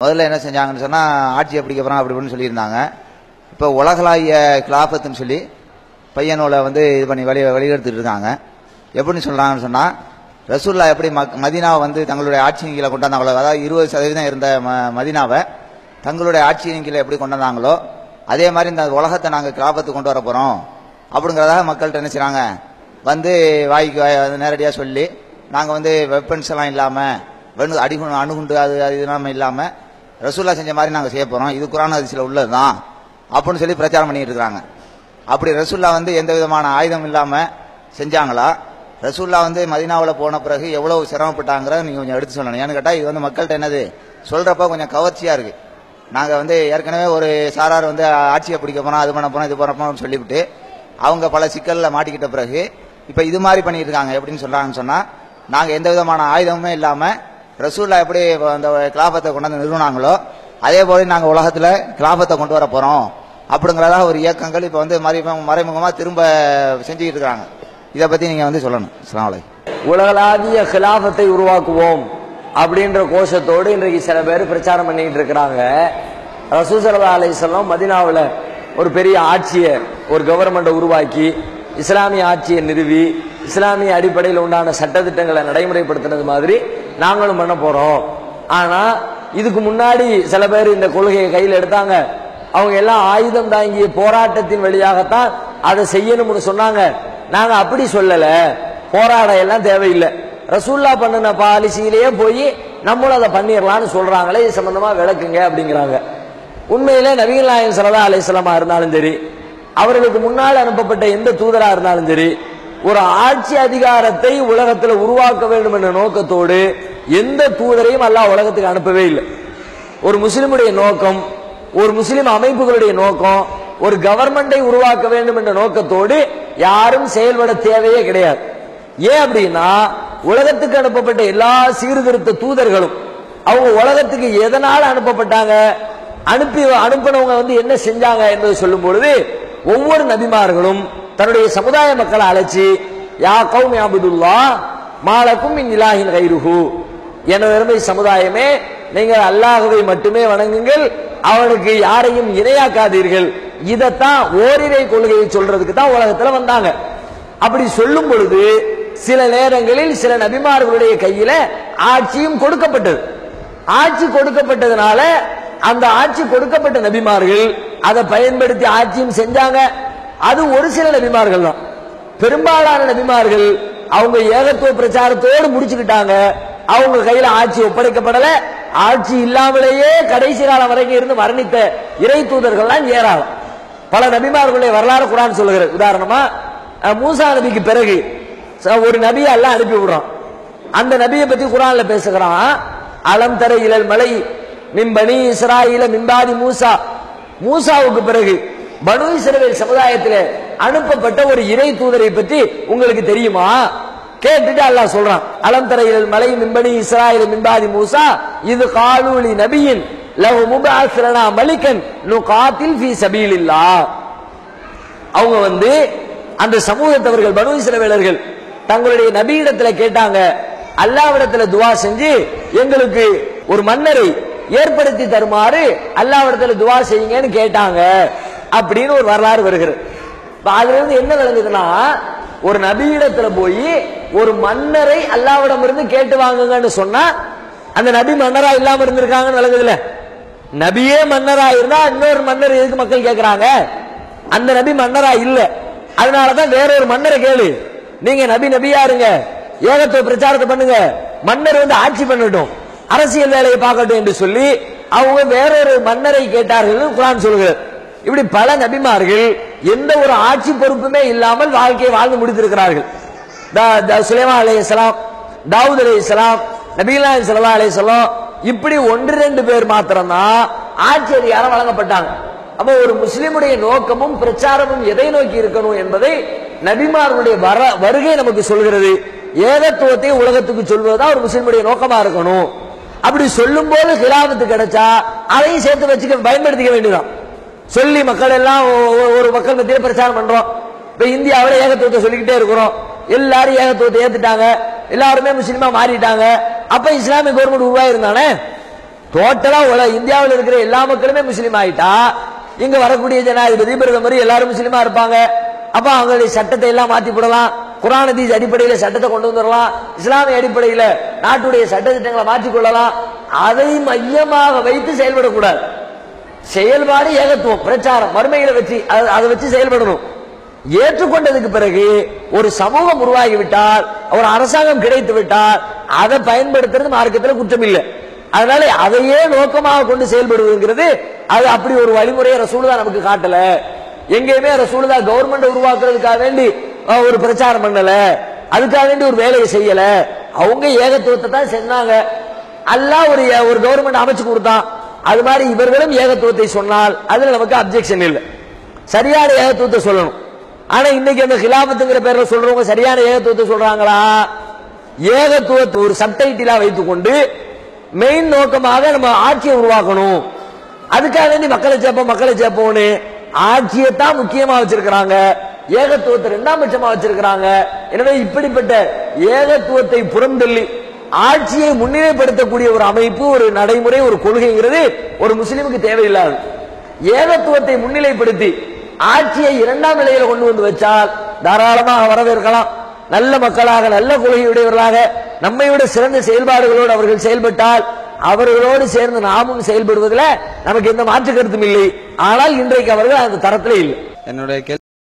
முதல்ல என்ன செஞ்சாங்கன்னு சொன்னா ஆட்சியை பிடிக்க போறான் அப்படி இப்படின்னு சொல்லியிருந்தாங்க. இப்போ உலகளாவிய கிலாஃபத்துன்னு சொல்லி பையனோட வந்து இது பண்ணி வழிகெடுத்துட்டு இருக்காங்க. எப்படின்னு சொல்றாங்கன்னு சொன்னா, ரசூல்லா எப்படி மதீனாவை வந்து தங்களுடைய ஆட்சியின் கீழே கொண்டாந்தாங்களோ, அதாவது 20% இருந்த மதீனாவை தங்களுடைய ஆட்சியின் கீழே எப்படி கொண்டாந்தாங்களோ அதே மாதிரி இந்த உலகத்தை நாங்கள் கிலாஃபத்துக்கு கொண்டு வர போறோம் அப்படிங்கிறதாக மக்கள்கிட்ட என்ன செய்றாங்க, வந்து வாய்க்கு நேரடியாக சொல்லி நாங்கள் வந்து வெப்பன்ஸ் எல்லாம் இல்லாமல் அணுகுண்டு அது இல்லாமல் இல்லாமல் ரசூல்லா செஞ்ச மாதிரி நாங்கள் செய்ய போகிறோம், இது குர்ஆன் ஹதீஸ்ல உள்ளது தான் அப்படின்னு சொல்லி பிரச்சாரம் பண்ணிட்டு இருக்காங்க. அப்படி ரசூல்லா வந்து எந்த விதமான ஆயுதம் இல்லாமல் செஞ்சாங்களா? ரசூல்லா வந்து மதீனாவில் போன பிறகு எவ்வளவு சிரமப்பட்டாங்கிறத நீங்கள் கொஞ்சம் எடுத்து சொல்லணும். ஏன்னு கேட்டால் இது வந்து மக்கள்கிட்ட என்னது சொல்கிறப்ப கொஞ்சம் கவர்ச்சியாக இருக்குது. நாங்கள் வந்து ஏற்கனவே ஒரு சாரார் வந்து ஆட்சியை பிடிக்க போனோம், அது பண்ண போனோம், இது பண்ண போனோம்னு சொல்லிவிட்டு அவங்க பல சிக்கலில் மாட்டிக்கிட்ட பிறகு இப்போ இது மாதிரி பண்ணிட்டு இருக்காங்க. எப்படின்னு சொல்கிறாங்கன்னு சொன்னால், நாங்கள் எந்த விதமான ஆயுதமுமே இல்லாமல் ரசூல்லா எப்படி அந்த கிலாஃபத்தை கொண்டாந்து நிறுவனாங்களோ அதே போல நாங்கள் உலகத்தில் கிலாஃபத்தை கொண்டு வர போகிறோம் அப்படிங்கிறதாக ஒரு இயக்கங்கள் இப்போ வந்து மறைமுகமாக திரும்ப செஞ்சுக்கிட்டு இருக்காங்க. இதை பற்றி நீங்கள் வந்து சொல்லணும். அஸ்ஸலாமு அலைக்கும். உலகளாவிய கிலாஃபத்தை உருவாக்குவோம் அப்படின்ற கோஷத்தோடு இன்றைக்கு சில பேர் பிரச்சாரம் பண்ணிட்டு இருக்கிறாங்க. ரசூல் ஸல்லல்லாஹு அலைஹி வஸல்லம் மதீனாவில் ஒரு பெரிய ஆட்சியை, ஒரு கவர்மெண்ட்டை உருவாக்கி இஸ்லாமிய ஆட்சியை நிறுவி இஸ்லாமிய அடிப்படையில் உண்டான சட்டத்திட்டங்களை நடைமுறைப்படுத்தினது மாதிரி நாங்களும் பண்ண போறோம். ஆனா இதுக்கு முன்னாடி சில பேர் இந்த கொள்கையை கையில் எடுத்தாங்க. அவங்க எல்லாம் ஆயுதம் தாங்கிய போராட்டத்தின் வழியாகத்தான் அதை செய்யணும்னு சொன்னாங்க. நாங்க அப்படி சொல்லல, போராட எல்லாம் தேவையில்லை, ரசூல்லா பண்ணின பாலிசியிலேயே போய் நம்மளும் அதை பண்ணிடலாம்னு சொல்றாங்களே, இது சம்பந்தமா விளக்குங்க அப்படிங்கிறாங்க. உண்மையிலே நபிகள் நாயகம் ஸல்லல்லாஹு அலைஹி வஸல்லம் இருந்தாலும் சரி, அவர்களுக்கு முன்னால் அனுப்பப்பட்ட எந்த தூதரா இருந்தாலும் சரி, ஒரு ஆட்சி அதிகாரத்தை உலகத்தில் உருவாக்க வேண்டும் என்ற நோக்கத்தோடு எந்த தூதரையும் அல்லாஹ் உலகத்துக்கு அனுப்பவே இல்லை. ஒரு முஸ்லிமுடைய நோக்கம், ஒரு முஸ்லிம் அமைப்புகளுடைய நோக்கம், ஒரு கவர்மெண்டை உருவாக்க வேண்டும் என்ற நோக்கத்தோடு யாரும் செயல்பட தேவையே கிடையாது. ஏன் அப்படின்னா, உலகத்துக்கு அனுப்பப்பட்ட எல்லா சீர்திருத்த தூதர்களும் அவங்க உலகத்துக்கு எதனால அனுப்பப்பட்டாங்க, அனுப்பினவங்க வந்து என்ன செஞ்சாங்க என்பதை சொல்லும் பொழுது ஒவ்வொரு நபிமார்களும் தன்னுடைய சமுதாய மக்களை அழைச்சி, யா கௌமி அபுதுல்லாஹ் மாலக்கும் மின் இலாஹின் கைருஹு, எனது சமுதாயமே நீங்கள் அல்லாஹ்வை மட்டுமே வணங்குங்கள், அவனுக்கு யாரையும் இணையாக்காதீர்கள். இதைத்தான் ஓரிரை கொள்கையை சொல்றதுக்கு தான் உலகத்துல வந்தாங்க. அப்படி சொல்லும் பொழுது சில நேரங்களில் சில நபிமார்களுடைய கையில ஆட்சியும் கொடுக்கப்பட்டது. ஆட்சி கொடுக்கப்பட்டதுனால அந்த ஆட்சி கொடுக்கப்பட்ட நபிமார்கள் அதை பயன்படுத்தி ஆட்சியும் செஞ்சாங்க. அது ஒரு சில நபிமார்கள் தான். பெரும்பாலான நபிமார்கள் அவங்க ஏகத்துவ பிரச்சாரத்தோடு முடிச்சுக்கிட்டாங்க. அவங்க கையில ஆட்சி ஒப்படைக்கப்படல. ஆட்சி இல்லாமலேயே கடைசி காலம் வரைக்கும் இருந்து மரணித்த இறை தூதர்கள்லாம் ஏராளம். பல நபிமார்களுடைய வரலாறு குர்ஆன் சொல்லுகிறது. உதாரணமா மூசா நபிக்கு பிறகு ஒரு நபியை அல்லாஹ் அனுப்பி விடுறான். அந்த நபியை பத்தி குர்ஆன்ல பேசுகிறான். அலம் தர இலல் மலை மின் பனி இஸ்ராயீல மின் பாதி மூசா, மூசாவுக்கு பிறகு பனு இஸ்ரவேல் சமுதாயத்தில் அனுப்பப்பட்ட ஒரு இறை தூதரை பற்றி உங்களுக்கு தெரியுமா கேட்டுட்டு அல்லாஹ் சொல்றான். அலம் தர இலல் மலை மின் பனி இஸ்ராயீல மின் பாதி மூசா இது காலூலி நபியின் லஹு முபஅஸ் லனா மலிகன் நுகாத்தில் ஃபீ சபீலில்லாஹ். அவங்க வந்து அந்த சமூகத்தவர்கள் பனு இஸ்ரவேலர்கள் தங்களுடைய நபியிடத்துல கேட்டாங்க, அல்லாஹ்விடத்துல துஆ செஞ்சு எங்களுக்கு ஒரு மன்னரை ஏற்படுத்தி தருமாறு அல்லாஹ்விடத்துல துஆ செய்யுங்கன்னு கேட்டாங்க அப்படின்னு ஒரு வரலாறு வருகிறது. அதுல இருந்து என்ன விளங்குதுன்னா, ஒரு நபியிடத்துல போய் ஒரு மன்னரை அல்லாஹ்விடம் இருந்து கேட்டு வாங்குங்கன்னு சொன்னா அந்த நபி மன்னரா இல்லாம இருந்திருக்காங்கன்னு விளங்குதுல. நபியே மன்னரா இருந்தா இன்னொரு மன்னர் எதுக்கு மக்கள் கேட்கிறாங்க? அந்த நபி மன்னரா இல்ல, அதனாலதான் வேற ஒரு மன்னரை கேளு, நீங்க நபியா இருங்க, ஏகத்துவ பிரச்சாரத்தை பண்ணுங்க, மன்னர் வந்து ஆட்சி பண்ணட்டும், அரசியல் வேலையை பார்க்கட்டும் என்று சொல்லி அவங்க வேறொரு மன்னரை கேட்டார்கள் குர்ஆன் சொல்கிறது. இப்படி பல நபிமார்கள் எந்த ஒரு ஆட்சி பொறுப்புமே இல்லாமல் வாழ்க்கையை வாழ்ந்து முடித்திருக்கிறார்கள். சுலைமான் அலைஹிஸ்ஸலாம், தாவூத் அலைஹிஸ்ஸலாம், நபிகள் நாயகம் ஸல்லல்லாஹு அலைஹி வஸல்லம் இப்படி 1-2 பேர் மாத்திரம்தான் ஆட்சி அதிகாரம் வழங்கப்பட்டாங்க. அப்ப ஒரு முஸ்லிமுடைய நோக்கமும் பிரச்சாரமும் எதை நோக்கி இருக்கணும் என்பதை நபிமார்களுடைய வருகை நமக்கு சொல்கிறது. ஏகத்துவத்தை உலகத்துக்கு சொல்வதுதான் ஒரு முஸ்லிமுடைய நோக்கமா இருக்கணும். அப்படி சொல்லும் போது கிலாபத்து கிடைச்சா அதையும் சேர்த்து வச்சுக்க பயன்படுத்திக்க வேண்டியதான். சொல்லி மக்கள் எல்லாம் ஒரு மக்கள் மத்தியில பிரச்சாரம் பண்றோம். இப்ப இந்தியாவில ஏகத்துவத்தை சொல்லிக்கிட்டே இருக்கிறோம், எல்லாரும் ஏகத்துவத்தை ஏத்துட்டாங்க, எல்லாருமே முஸ்லிமா மாறிட்டாங்க. அப்ப இஸ்லாமிய கவர்மெண்ட் உருவாயிருந்தானே, டோட்டலா இந்தியாவில் இருக்கிற எல்லா மக்களுமே முஸ்லீம் ஆயிட்டா இங்க வரக்கூடிய ஜனாதிபதி பிரதமர் எல்லாரும் முஸ்லீமா இருப்பாங்க. அப்ப அவங்களுடைய சட்டத்தை எல்லாம் மாத்தி போடலாம். குர்ஆன் ஹதீஸ் அடிப்படையில் சட்டத்தை கொண்டு வந்துடலாம். இஸ்லாமிய அடிப்படையில் நாட்டுடைய சட்ட திட்டங்களை மாற்றிக் கொள்ளலாம். அதை மையமாக வைத்து செயல்படக்கூடாது. செயல்பாடு ஏகத்துவம், பிரச்சாரம், மறுமையில வச்சு அதை வச்சு செயல்படணும். ஏற்றுக்கொண்டதுக்கு பிறகு ஒரு சமூகம் உருவாகிவிட்டால், ஒரு அரசாங்கம் கிடைத்து விட்டால் அதை பயன்படுத்துறது மார்க்கத்தில் குற்றம் இல்லை. அதனால அதையே நோக்கமாக கொண்டு செயல்படுவதுங்கிறது அது அப்படி ஒரு வழிமுறையை ரசூலுல்லாஹ் நமக்கு காட்டல. எங்கேயுமே ரசூலுல்லாஹ் கவர்மெண்ட் உருவாக்குறதுக்காக வேண்டி ஒரு பிரச்சாரம் பண்ணல, அதுக்காக வேண்டி ஒரு வேலையை செய்யல. அவங்க ஏகத்துவத்தை தான் செஞ்சாங்க. அல்லாஹ் ஒரு கவர்மெண்ட் அமைச்சு கொடுத்தான். அது மாதிரி இவர்களும் ஏகத்துவத்தை சொன்னால் அதுல நமக்கு அப்செக்ஷன் இல்லை. சரியான ஏகத்துவத்தை சொல்லணும். ஆனா இன்னைக்கு அந்த கிலாபத்துங்கிற பேர்ல சொல்றவங்க சரியான ஏகத்துவத்தை சொல்றாங்களா? ஏகத்துவத்தை ஒரு சப்டைட்டிலா வைத்துக் கொண்டு மெயின் நோக்கமாக நம்ம ஆட்சியை உருவாக்கணும், அதுக்காக வேண்டி மக்களை சேர்ப்போம்னு ஆட்சியை தான் முக்கியமா வச்சிருக்கிறாங்க, ஏகத்துவத்தை இரண்டாம் பட்சமா வச்சிருக்கிறாங்க. எனவே இப்படிப்பட்ட ஏகத்துவத்தை புறந்தள்ளி ஆட்சியை முன்னிலைப்படுத்தக்கூடிய ஒரு அமைப்பு, ஒரு நடைமுறை, ஒரு கொள்கைங்கிறது ஒரு முஸ்லிமுக்கு தேவையில்லாது. ஏகத்துவத்தை முன்னிலைப்படுத்தி ஆட்சியை இரண்டாம் நிலையில கொண்டு வந்து வச்சால் தாராளமாக வரவேற்கலாம். நல்ல மக்களாக, நல்ல கொள்கையுடையவர்களாக, நம்மை விட சிறந்த செயல்பாடுகளோடு அவர்கள் செயல்பட்டால் அவர்களோடு சேர்ந்து நாமும் செயல்படுவதில் நமக்கு எந்த மாற்று கருத்தும் இல்லை. ஆனால் இன்றைக்கு அவர்கள் அந்த தரத்திலே இல்லை. என்னுடைய